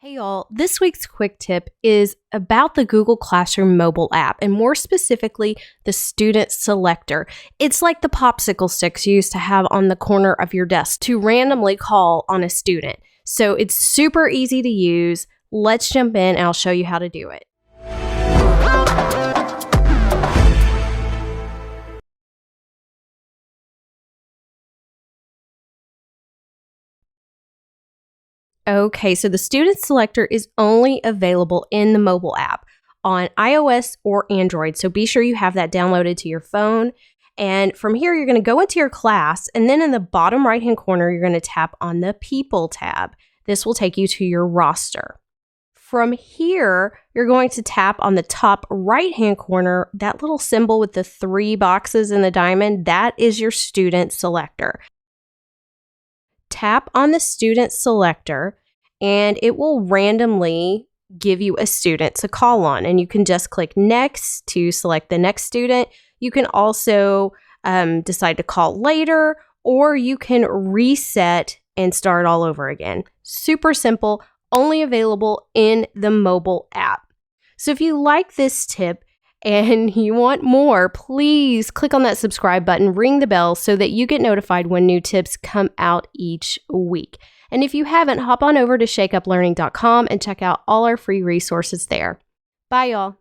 Hey y'all, this week's quick tip is about the Google Classroom mobile app, and more specifically, the Student Selector. It's like the Popsicle sticks you used to have on the corner of your desk to randomly call on a student. So it's super easy to use. Let's jump in and I'll show you how to do it. Okay, so the Student Selector is only available in the mobile app on iOS or Android. So be sure you have that downloaded to your phone. And from here, you're going to go into your class, and then in the bottom right-hand corner, you're going to tap on the People tab. This will take you to your roster. From here, you're going to tap on the top right-hand corner, that little symbol with the 3 boxes and the diamond. That is your Student Selector. Tap on the Student Selector, and it will randomly give you a student to call on. And you can just click Next to select the next student. You can also decide to call later, or you can reset and start all over again. Super simple, only available in the mobile app. So if you like this tip and you want more, please click on that subscribe button, ring the bell so that you get notified when new tips come out each week. And if you haven't, hop on over to shakeuplearning.com and check out all our free resources there. Bye, y'all.